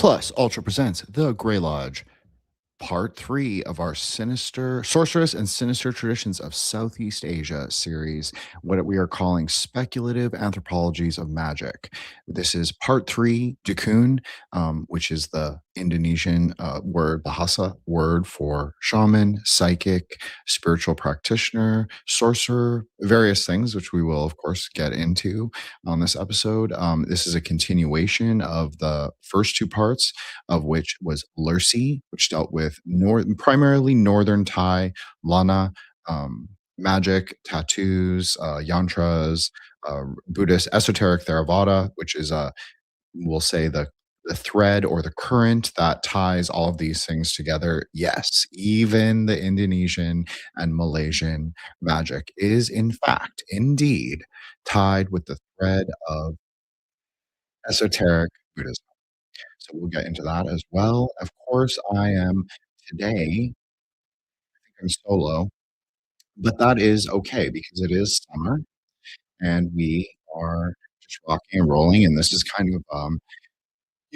Plus, Ultra presents The Grey Lodge, part 3 of our Sinister, Sorcerous and Sinister Traditions of Southeast Asia series, what we are calling Speculative Anthropologies of Magic. This is part 3, Dukun, which is the Indonesian word, Bahasa word for shaman, psychic, spiritual practitioner, sorcerer, various things, which we will, of course, get into on this episode. This is a continuation of the first two parts, of which was Lursi, which dealt with primarily Northern Thai, Lana, magic, tattoos, yantras, Buddhist esoteric Theravada, which is we'll say the thread or the current that ties all of these things together. Yes, even the Indonesian and Malaysian magic is in fact, indeed, tied with the thread of esoteric Buddhism. So we'll get into that as well. Of course, I am today, I'm solo, but that is okay because it is summer and we are just rocking and rolling. And this is kind of,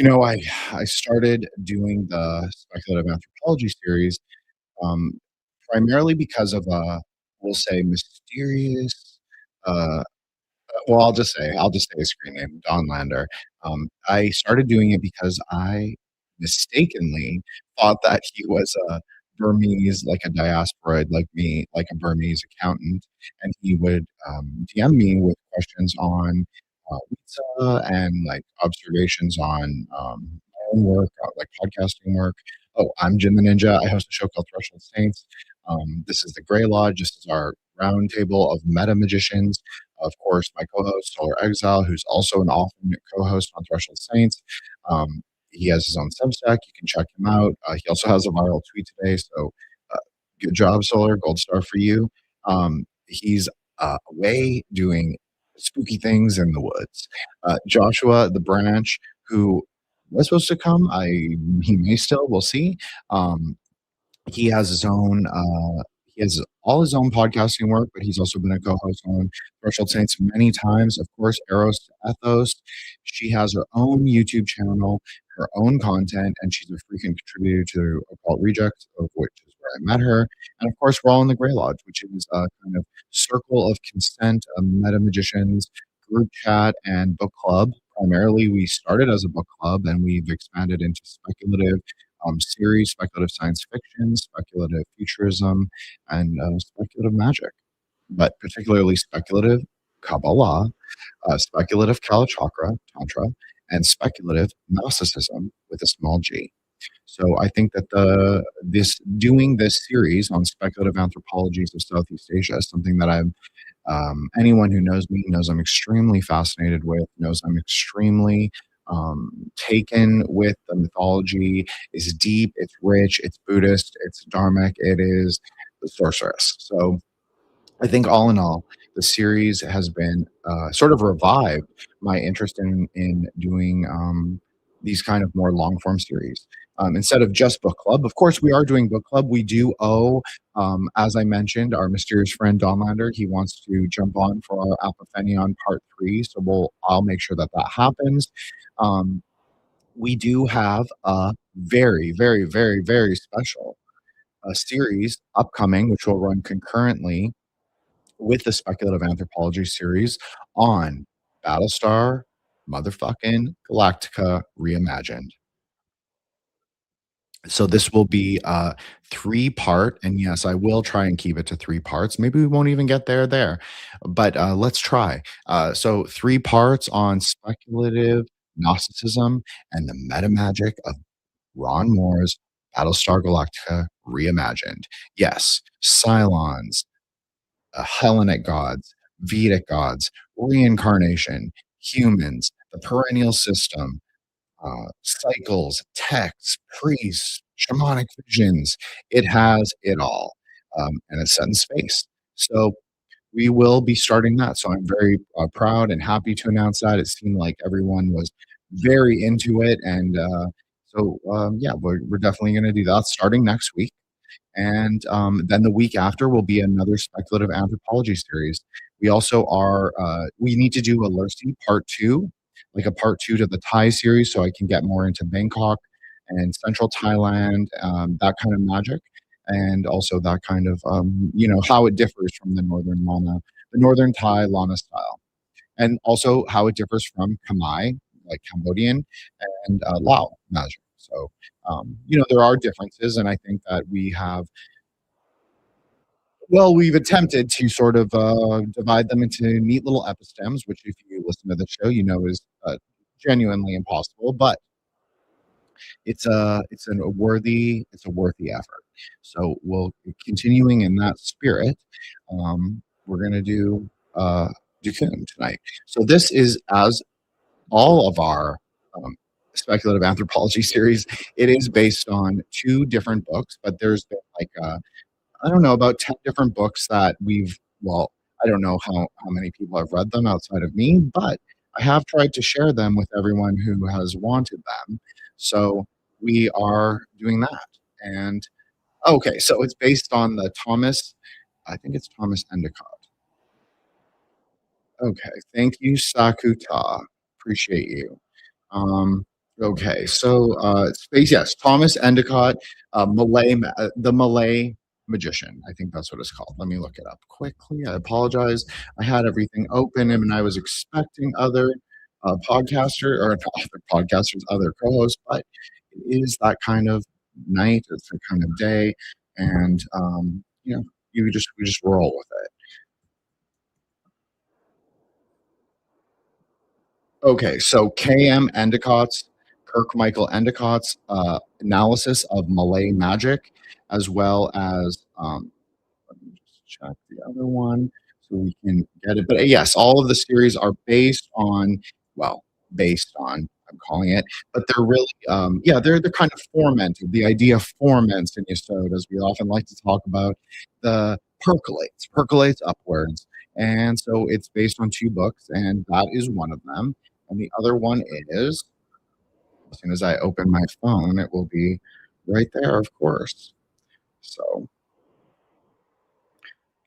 I started doing the speculative anthropology series um, primarily because of we'll say, mysterious. Uh, well, I'll just say his screen name, Don Lander. I started doing it because I mistakenly thought that he was a Burmese, like a diasporoid, like me, like a Burmese accountant, and he would DM me with questions on visa and like observations on my own work, like podcasting work. Oh, I'm Jim the Ninja. I host a show called Threshold Saints. This is the Grey Lodge. This is our round table of Metamagicians. Of course, my co-host Solar Exile, who's also an often co-host on Threshold Saints. He has his own Substack. You can check him out. He also has a viral tweet today, so uh, good job, Solar. Gold star for you. He's away doing spooky things in the woods. Joshua the Branch, who was supposed to come, he may still. We'll see. Um, he has his own he has all his own podcasting work, but he's also been a co-host on Threshold Saints many times. Of course, Eros to Ethos. She has her own YouTube channel, her own content, and she's a frequent contributor to Occult Rejects, of which is where I met her. And of course, we're all in the Grey Lodge, which is a kind of circle of consent, a meta magicians group chat and book club. Primarily, we started as a book club and we've expanded into speculative series, speculative science fiction, speculative futurism, and speculative magic, but particularly speculative Kabbalah, speculative Kalachakra, Tantra, and speculative Gnosticism with a small g. So I think that doing this series on speculative anthropologies of Southeast Asia is something that anyone who knows me knows I'm extremely fascinated with, knows I'm extremely taken with the mythology. Is deep, it's rich, it's Buddhist, it's Dharmic, it is the sorceress. So I think all in all, the series has been sort of revived my interest in doing these kind of more long form series. Instead of just book club, of course, we are doing book club. We do owe, as I mentioned, our mysterious friend Don Lander. He wants to jump on for our Apophenion Part 3, so I'll make sure that that happens. Um, we do have a very, very, very, very special series upcoming, which will run concurrently with the speculative anthropology series on Battlestar motherfucking Galactica Reimagined. So this will be a three-part, and yes, I will try and keep it to three parts. Maybe we won't even get there, but let's try. So three parts on speculative Gnosticism and the meta magic of Ron Moore's Battlestar Galactica Reimagined. Yes, Cylons, Hellenic gods, Vedic gods, reincarnation, humans, the perennial system, cycles, texts, priests, shamanic visions. It has it all. And it's set in space. So we will be starting that. So I'm very proud and happy to announce that. It seemed like everyone was very into it. And yeah, we're definitely going to do that starting next week. And then the week after will be another speculative anthropology series. We also we need to do a Lurcy part 2. like a part two to the Thai series, so I can get more into Bangkok and central Thailand, that kind of magic, and also that kind of how it differs from the northern Thai Lana style, and also how it differs from Khmer, like Cambodian, and Lao magic. So there are differences, and I think that we've attempted to sort of divide them into neat little epistems, which, if you listen to the show, is genuinely impossible, but it's a worthy effort. So we'll continuing in that spirit. We're gonna do Dukun tonight. So this is, as all of our um, speculative anthropology series, it is based on two different books, but there's been like I don't know, about 10 different books that I don't know how many people have read them outside of me, but I have tried to share them with everyone who has wanted them. So we are doing that. And okay, so it's based on I think it's Thomas Endicott. Okay, thank you, Sakuta. Appreciate you. Um, okay, so space, yes, Thomas Endicott, the Malay magician. I think that's what it's called. Let me look it up quickly. I apologize. I had everything open and I was expecting other other co-hosts, but it is that kind of night. It's that kind of day, and we just roll with it. Okay, so K.M. Endicott's, Kirk Michael Endicott's analysis of Malay magic, as well as, let me just check the other one so we can get it. But yes, all of the series are based on, I'm calling it, but they're really, they're kind of fomented. The idea forments in Yesod, as we often like to talk about, the percolates upwards. And so it's based on two books, and that is one of them. And the other one is, as soon as I open my phone, it will be right there, of course. So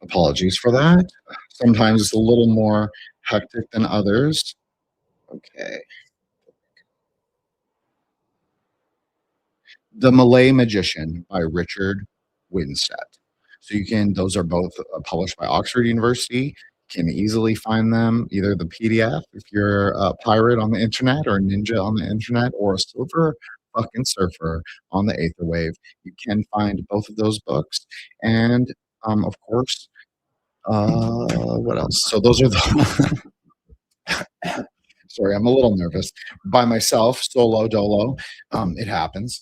apologies for that. Sometimes it's a little more hectic than others. Okay. The Malay Magician by Richard Winstead. So those are both published by Oxford University. Can easily find them, either the PDF if you're a pirate on the internet, or a ninja on the internet, or a silver fucking surfer on the Aether Wave. You can find both of those books. And of course, what else? So those are the sorry, I'm a little nervous. By myself, solo dolo. It happens.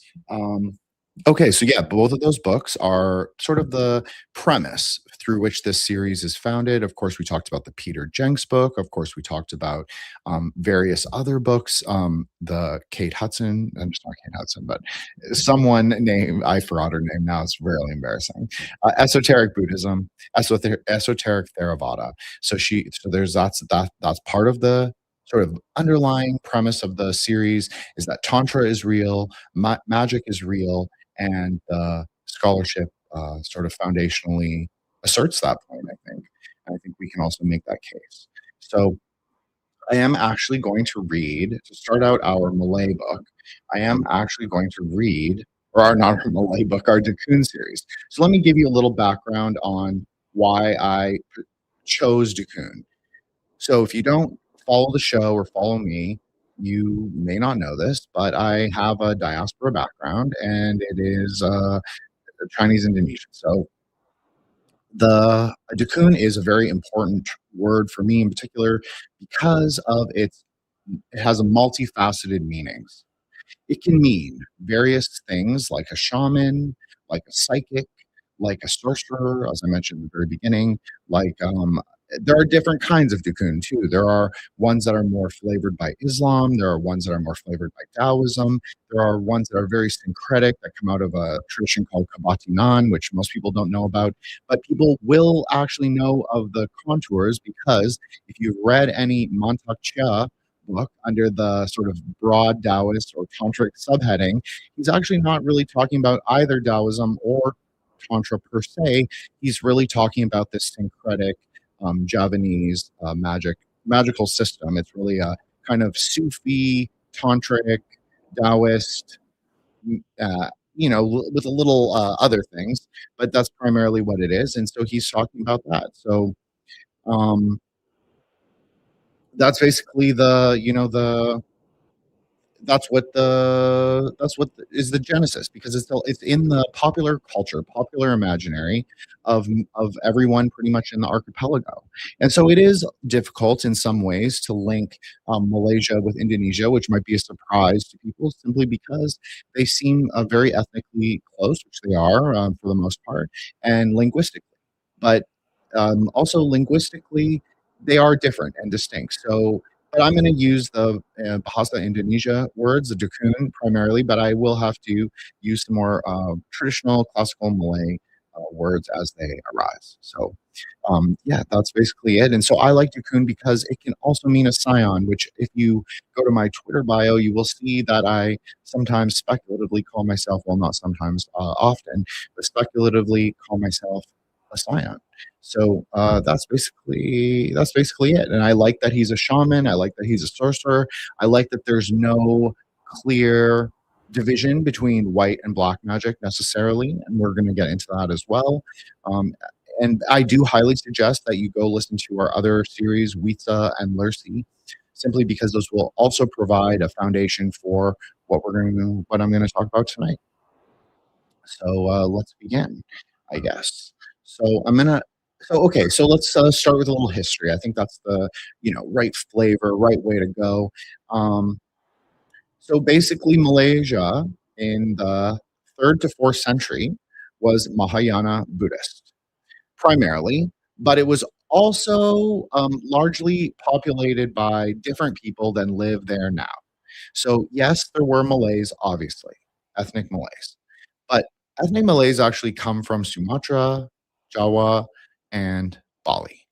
Okay, so yeah, both of those books are sort of the premise through which this series is founded. Of course, we talked about the Peter Jenks book. Of course, we talked about various other books. The Kate Hudson, I'm just not Kate Hudson, but someone named, I forgot her name now. It's really embarrassing. Esoteric Buddhism, Esoteric Theravada. That's part of the sort of underlying premise of the series, is that Tantra is real, magic is real, and scholarship sort of foundationally asserts that point, I think. And I think we can also make that case. So I am actually going to read, to start out our Malay book, I am actually going to read, or our not our Malay book, our Dukun series. So let me give you a little background on why I chose Dukun. So if you don't follow the show or follow me, you may not know this, but I have a diaspora background, and it is Chinese Indonesian. So the Dukun is a very important word for me in particular because of it has a multifaceted meanings. It can mean various things, like a shaman, like a psychic, like a sorcerer, as I mentioned at the very beginning. Like there are different kinds of Dukun too. There are ones that are more flavored by Islam. There are ones that are more flavored by Daoism. There are ones that are very syncretic, that come out of a tradition called Kebatinan, which most people don't know about. But people will actually know of the contours, because if you've read any Mantak Chia book under the sort of broad Taoist or tantric subheading, he's actually not really talking about either Taoism or Tantra per se. He's really talking about this syncretic Javanese magical system. It's really kind of Sufi, tantric, Taoist, with a little other things, but that's primarily what it is. And so he's talking about that. So um, that's basically is the genesis, because it's in the popular culture, popular imaginary of everyone pretty much in the archipelago. And so it is difficult in some ways to link Malaysia with Indonesia, which might be a surprise to people simply because they seem very ethnically close, which they are for the most part, and linguistically. But also linguistically, they are different and distinct. So but I'm going to use the Bahasa Indonesia words, the Dukun primarily, but I will have to use some more traditional classical Malay words as they arise. So, yeah, that's basically it. And so I like Dukun because it can also mean a scion, which if you go to my Twitter bio, you will see that I sometimes speculatively call myself, well, not sometimes, often, but speculatively call myself a scion. So that's basically it. And I like that he's a shaman. I like that he's a sorcerer. I like that there's no clear division between white and black magic necessarily, and we're going to get into that as well. Um, and I do highly suggest that you go listen to our other series, Wita and Lursi, simply because those will also provide a foundation for what I'm going to talk about tonight. So let's begin, I guess. So I'm gonna. So okay. So let's start with a little history. I think that's the right flavor, right way to go. Um, so basically, Malaysia in the third to fourth century was Mahayana Buddhist primarily, but it was also largely populated by different people than live there now. So yes, there were Malays, obviously, ethnic Malays, but ethnic Malays actually come from Sumatra, Jawa, and Bali.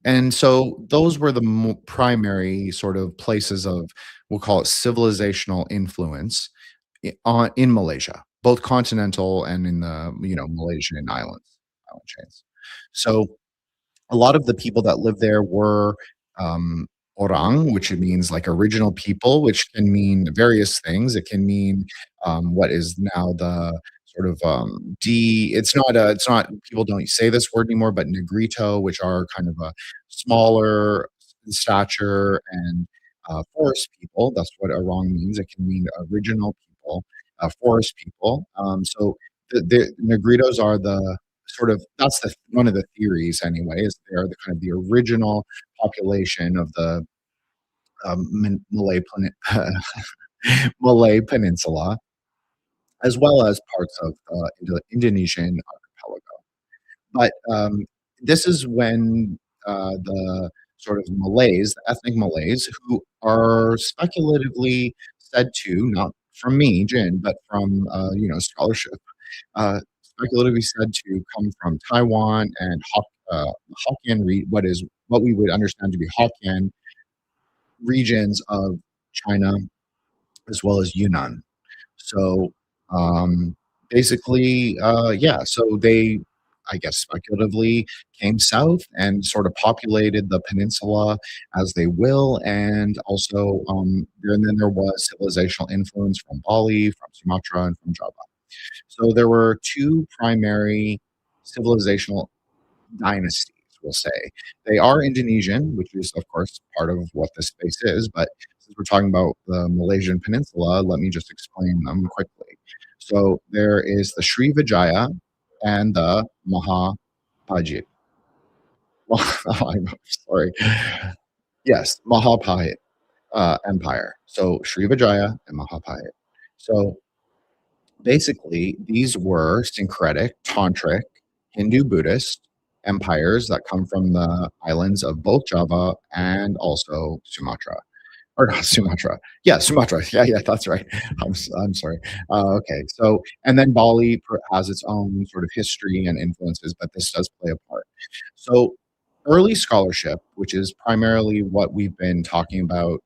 And so those were the primary sort of places of, we'll call it civilizational influence in Malaysia, both continental and in the Malaysian island chains. So a lot of the people that lived there were orang, which it means like original people, which can mean various things. It can mean what is now the sort of it's not, people don't say this word anymore, but negrito, which are kind of a smaller in stature, and forest people. That's what orang means. It can mean original people, forest people. So the negritos are the sort of, that's the one of the theories anyway, is they are the kind of the original population of the Malay Malay Peninsula, as well as parts of the Indonesian archipelago. But this is when the sort of Malays, the ethnic Malays, who are speculatively said to, not from me, Jin, but from scholarship, speculatively said to come from Taiwan and Hokkien, what we would understand to be Hokkien regions of China, as well as Yunnan. So basically, yeah, so they, I guess, speculatively came south and sort of populated the peninsula as they will. And also, and then there was civilizational influence from Bali, from Sumatra, and from Java. So there were two primary civilizational dynasties, we'll say. They are Indonesian, which is, of course, part of what this space is. But since we're talking about the Malaysian peninsula, let me just explain them quickly. So there is the Srivijaya and the Mahapajit. Oh, I'm sorry. Yes, Mahapajit Empire. So Srivijaya and Mahapajit. So basically, these were syncretic, tantric, Hindu Buddhist empires that come from the islands of both Java and also Sumatra. Or not Sumatra. Yeah, Sumatra. Yeah, yeah, that's right. I'm sorry. Okay, so and then Bali has its own sort of history and influences, but this does play a part. So early scholarship, which is primarily what we've been talking about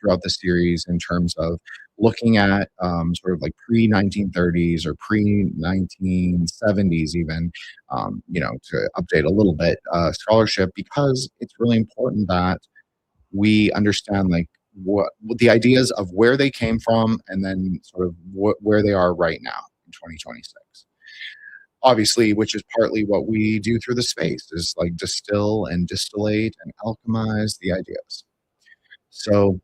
throughout the series in terms of looking at sort of like pre 1930s or pre 1970s, even, to update a little bit scholarship, because it's really important that we understand like what the ideas of where they came from, and then sort of where they are right now in 2026. Obviously, which is partly what we do through the space, is like distill and distillate and alchemize the ideas. So,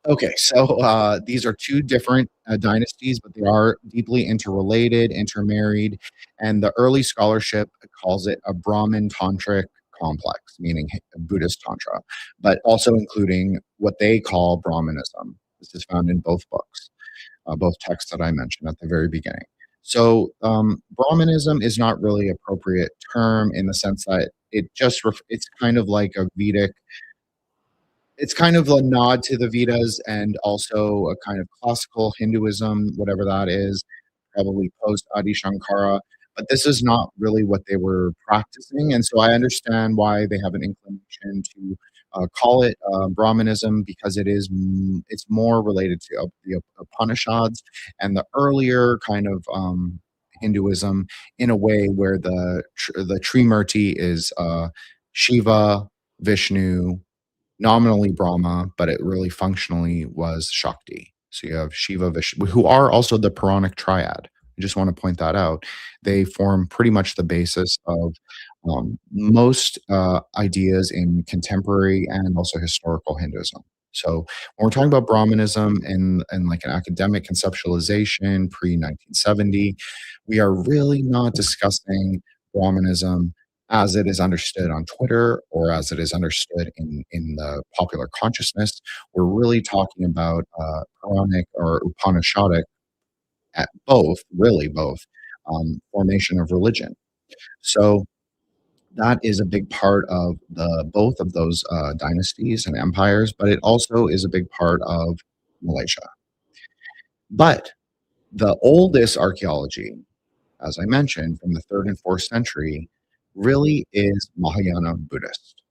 okay, so these are two different dynasties, but they are deeply interrelated, intermarried, and the early scholarship calls it a Brahmin tantric complex, meaning Buddhist tantra, but also including what they call Brahmanism. This is found in both books, both texts that I mentioned at the very beginning. So, Brahmanism is not really appropriate term in the sense that it's kind of like a Vedic, it's kind of a nod to the Vedas and also a kind of classical Hinduism, whatever that is, probably post Adi Shankara. But this is not really what they were practicing. And so I understand why they have an inclination to call it Brahmanism, because it's more related to the Upanishads and the earlier kind of Hinduism, in a way where the Trimurti is Shiva, Vishnu, nominally Brahma, but it really functionally was Shakti. So you have Shiva, Vishnu, who are also the Puranic triad. I just want to point that out. They form pretty much the basis of most ideas in contemporary and also historical Hinduism. So when we're talking about Brahmanism and like an academic conceptualization pre 1970, we are really not discussing Brahmanism as it is understood on Twitter or as it is understood in the popular consciousness. We're really talking about Quranic or Upanishadic, at both, really both, formation of religion. So that is a big part of the both of those dynasties and empires, but it also is a big part of Malaysia. But the oldest archaeology, as I mentioned, from the third and fourth century, really is Mahayana Buddhist.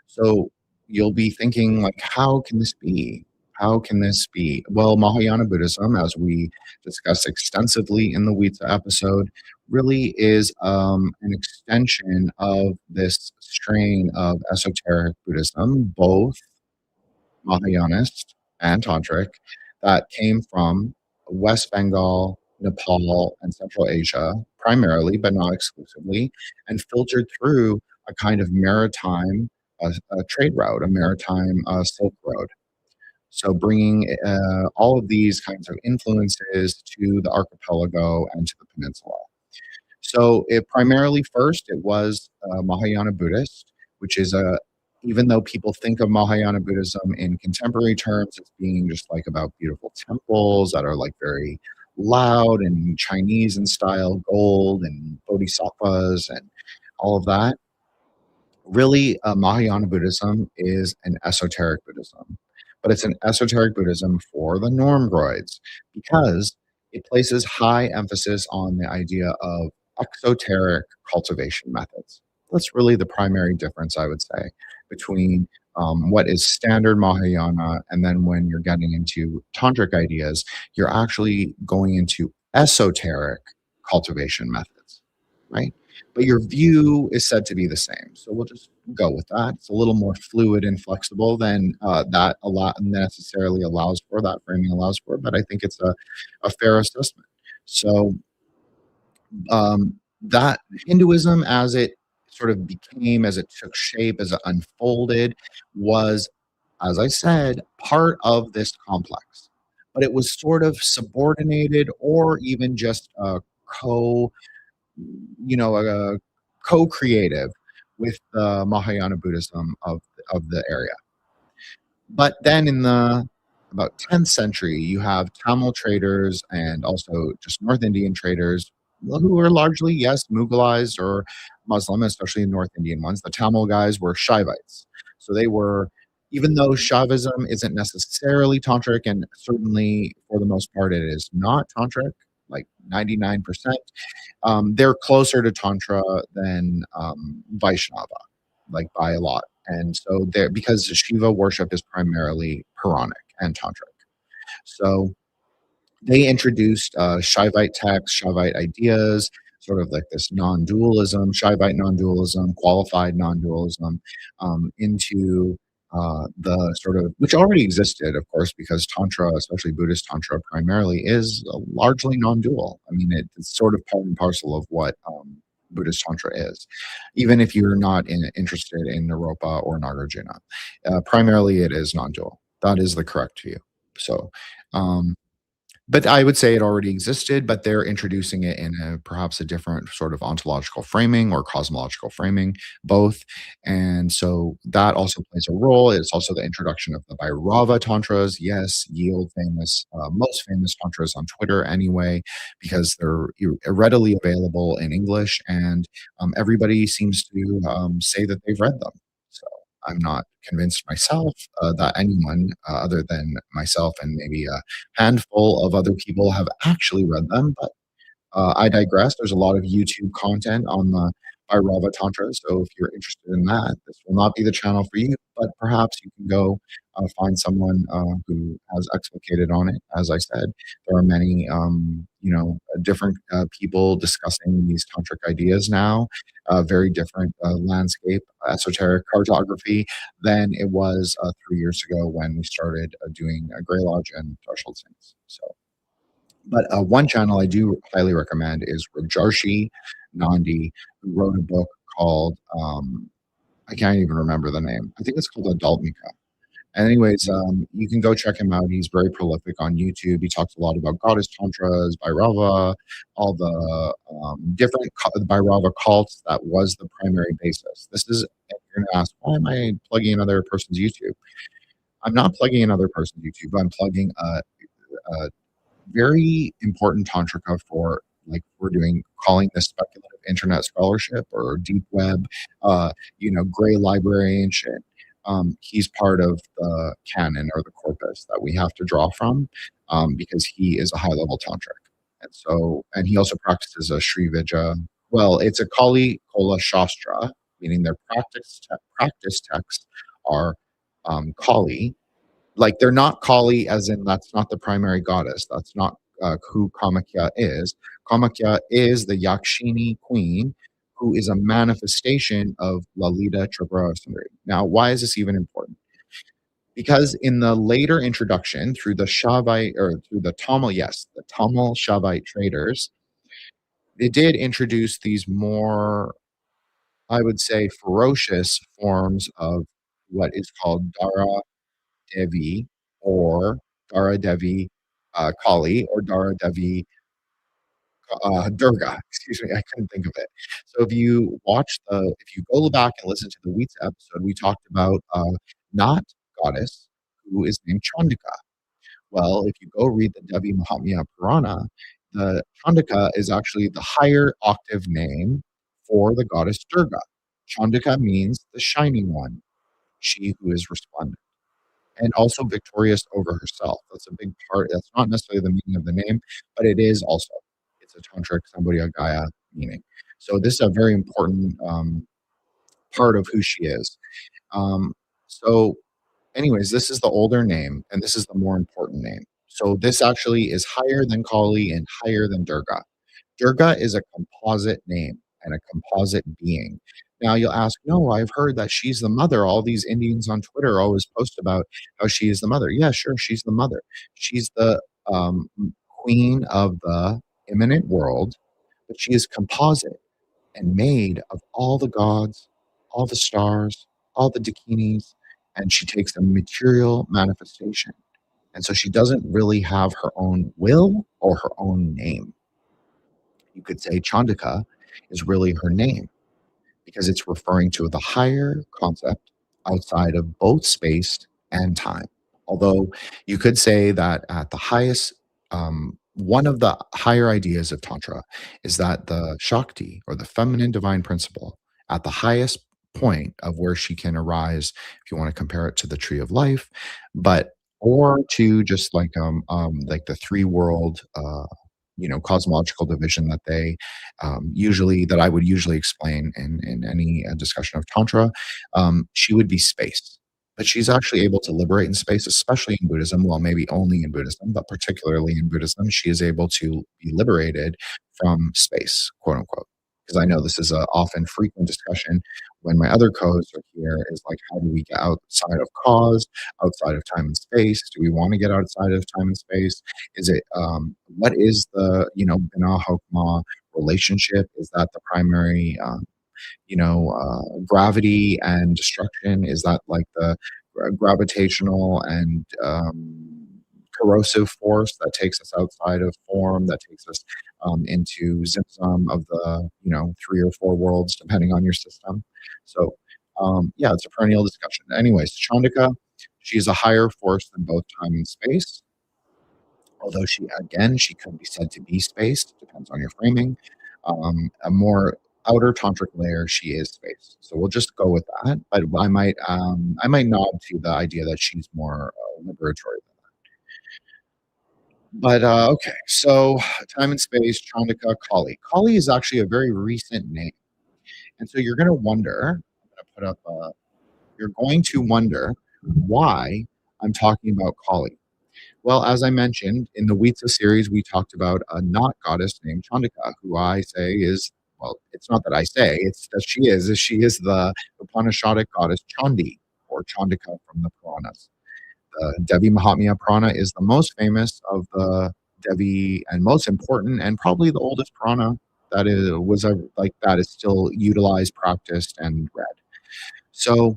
So you'll be thinking, like, how can this be? How can this be? Well, Mahayana Buddhism, as we discussed extensively in the Wita episode, really is an extension of this strain of esoteric Buddhism, both Mahayanist and Tantric, that came from West Bengal, Nepal, and Central Asia, primarily, but not exclusively, and filtered through a kind of maritime trade route, a maritime Silk Road. So bringing all of these kinds of influences to the archipelago and to the peninsula. So it primarily first it was Mahayana Buddhist, which is a even though people think of Mahayana Buddhism in contemporary terms as being just like about beautiful temples that are like very loud and Chinese in style, gold and bodhisattvas and all of that, really, Mahayana Buddhism is an esoteric Buddhism, but it's an esoteric Buddhism for the normgroids because it places high emphasis on the idea of exoteric cultivation methods. That's really the primary difference, I would say, between what is standard Mahayana and then when you're getting into tantric ideas, you're actually going into esoteric cultivation methods, right? But your view is said to be the same. So we'll just go with that. It's a little more fluid and flexible than that a lot necessarily allows for, that framing allows for, but I think it's a fair assessment. So that Hinduism, as it sort of became, as it took shape, as it unfolded, was, as I said, part of this complex. But it was sort of subordinated or even just co co-creative with the Mahayana Buddhism of the area. But then in the about 10th century, you have Tamil traders and also just North Indian traders who were largely, yes, Mughalized or Muslim, especially the North Indian ones. The Tamil guys were Shaivites. So they were, even though Shaivism isn't necessarily tantric, and certainly for the most part it is not tantric, like 99%, they're closer to Tantra than Vaishnava, like by a lot. And so there, because Shiva worship is primarily Puranic and Tantric. So they introduced Shaivite texts, Shaivite ideas, sort of like this non-dualism, Shaivite non-dualism, qualified non-dualism, into the sort of which already existed, of course, because Tantra, especially Buddhist Tantra primarily, is largely non-dual. I mean, it's sort of part and parcel of what Buddhist Tantra is, even if you're not interested in Naropa or Nagarjuna. Primarily, it is non-dual. That is the correct view. So, um, but I would say it already existed, but they're introducing it in a perhaps a different sort of ontological framing or cosmological framing, both. And so that also plays a role. It's also the introduction of the Bhairava tantras. Yes, yield famous, most famous tantras on Twitter anyway, because they're readily available in English, and everybody seems to say that they've read them. So I'm not convinced myself that anyone other than myself and maybe handful of other people have actually read them, but I digress. There's a lot of YouTube content on the Bhairava Tantra, so if you're interested in that, this will not be the channel for you, but perhaps you can go find someone who has explicated on it. As I said, there are many, different people discussing these tantric ideas now. Very different landscape, esoteric cartography than it was 3 years ago when we started doing Grey Lodge and Threshold Saints. So. But one channel I do highly recommend is Rajarshi Nandi, who wrote a book called, I can't even remember the name. I think it's called Adultmika. And anyways, you can go check him out. He's very prolific on YouTube. He talks a lot about goddess tantras, Bhairava, all the different Bhairava cults. That was the primary basis. This is, and you're going to ask, why am I plugging another person's YouTube? I'm not plugging another person's YouTube. I'm plugging a very important tantrika for like we're doing calling this speculative internet scholarship or deep web gray library and shit. He's part of the canon or the corpus that we have to draw from, because he is a high level tantric, and he also practices a Sri Vidya. Well, it's a Kali Kola Shastra, meaning their practice texts are Kali, like they're not Kali, as in that's not the primary goddess. That's not who Kamakya is. Kamakya is the Yakshini queen, who is a manifestation of Lalita Tripura Sundari. Now, why is this even important? Because in the later introduction through the Shavite or through the Tamil, yes, the Tamil Shavite traders, they did introduce these more, I would say, ferocious forms of what is called Dara Devi or Dara Devi Kali or Dara Devi Durga. Excuse me, I couldn't think of it. So if you go back and listen to the Weeks episode, we talked about not goddess who is named Chandika. Well, if you go read the Devi Mahatmya Purana, the Chandika is actually the higher octave name for the goddess Durga. Chandika means the shining one, she who is resplendent and also victorious over herself. That's a big part. That's not necessarily the meaning of the name, but it is also. It's a tantric Sambodhya Gaya meaning. So this is a very important part of who she is. So, anyways, this is the older name, and this is the more important name. So this actually is higher than Kali and higher than Durga. Durga is a composite name and a composite being. Now you'll ask, no, I've heard that she's the mother. All these Indians on Twitter always post about how she is the mother. Yeah, sure, she's the mother. She's the queen of the immanent world, but she is composite and made of all the gods, all the stars, all the dakinis, and she takes a material manifestation. And so she doesn't really have her own will or her own name. You could say Chandika is really her name because it's referring to the higher concept outside of both space and time. Although you could say that at the highest, one of the higher ideas of Tantra is that the Shakti or the feminine divine principle at the highest point of where she can arise, if you want to compare it to the tree of life, but or to just like the three world cosmological division that they usually that I would usually explain in any discussion of Tantra, she would be space. But she's actually able to liberate in space, especially in Buddhism. Well, maybe only in Buddhism, but particularly in Buddhism, she is able to be liberated from space, quote unquote. Because I know this is a often frequent discussion when my other co-hosts are here is like, how do we get outside of cause, outside of time and space? Do we want to get outside of time and space? Is it what is the bina hokmah relationship? Is that the primary gravity and destruction? Is that like the gravitational and corrosive force that takes us outside of form, that takes us into zimzum of the, three or four worlds, depending on your system? So, yeah, it's a perennial discussion. Anyways, Chandika, she's a higher force than both time and space, although she could be said to be space, depends on your framing. A more outer tantric layer, she is space. So we'll just go with that. But I might nod to the idea that she's more liberatory. But okay, so time and space, Chandika, Kali. Kali is actually a very recent name, and so you're going to wonder. I'm going to put up. You're going to wonder why I'm talking about Kali. Well, as I mentioned, in the Weetza series, we talked about a not goddess named Chandika, who I say is, well, it's not that I say, it's that she is the Upanishadic goddess Chandi, or Chandika from the Puranas. The Devi Mahatmya Purana is the most famous of the Devi and most important, and probably the oldest Purana that is still utilized, practiced, and read. So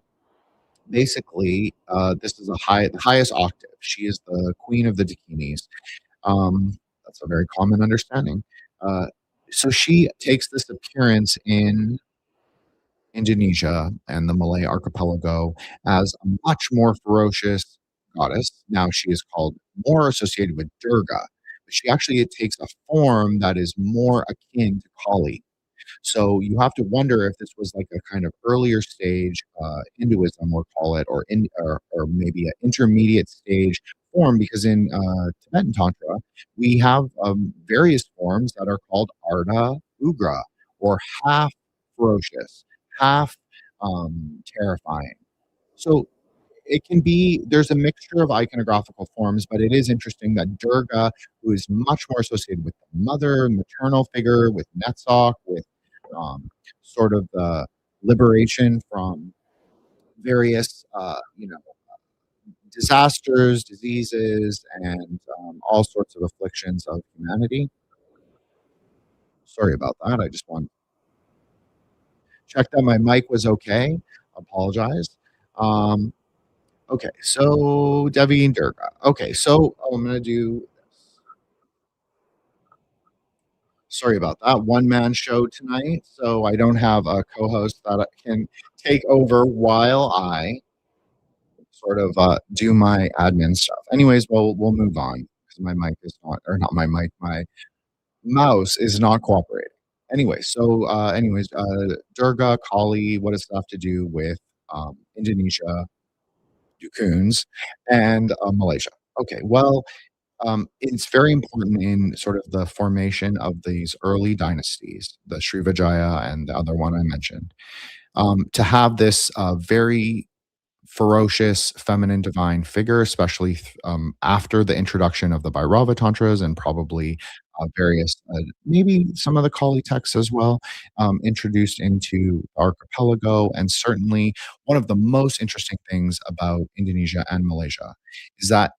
basically, this is the highest octave. She is the queen of the Dakinis. That's a very common understanding. Uh, so she takes this appearance in Indonesia and the Malay archipelago as a much more ferocious goddess. Now she is called more associated with Durga, but she actually takes a form that is more akin to Kali. So you have to wonder if this was like a kind of earlier stage Hinduism, we'll call it, or maybe an intermediate stage form, because in Tibetan Tantra, we have various forms that are called Arda Ugra, or half ferocious, half terrifying. So it can be, there's a mixture of iconographical forms, but it is interesting that Durga, who is much more associated with the mother, maternal figure, with Netzach, with sort of the liberation from various, disasters, diseases, and all sorts of afflictions of humanity. Sorry about that. I just want to check that my mic was okay. Apologize. Um, okay, so Devi and Durga. Okay, so I'm going to do. Sorry about that. One man show tonight, so I don't have a co host that can take over while I sort of do my admin stuff. Anyways, we'll move on because my mic is not, or not my mic, my mouse is not cooperating. Durga, Kali, what does it have to do with Indonesia, Dukuns, and Malaysia? Okay, well, it's very important in sort of the formation of these early dynasties, the Srivijaya and the other one I mentioned, to have this very ferocious feminine divine figure, especially after the introduction of the Bhairava Tantras and probably various, maybe some of the Kali texts as well, introduced into the archipelago. And certainly one of the most interesting things about Indonesia and Malaysia is that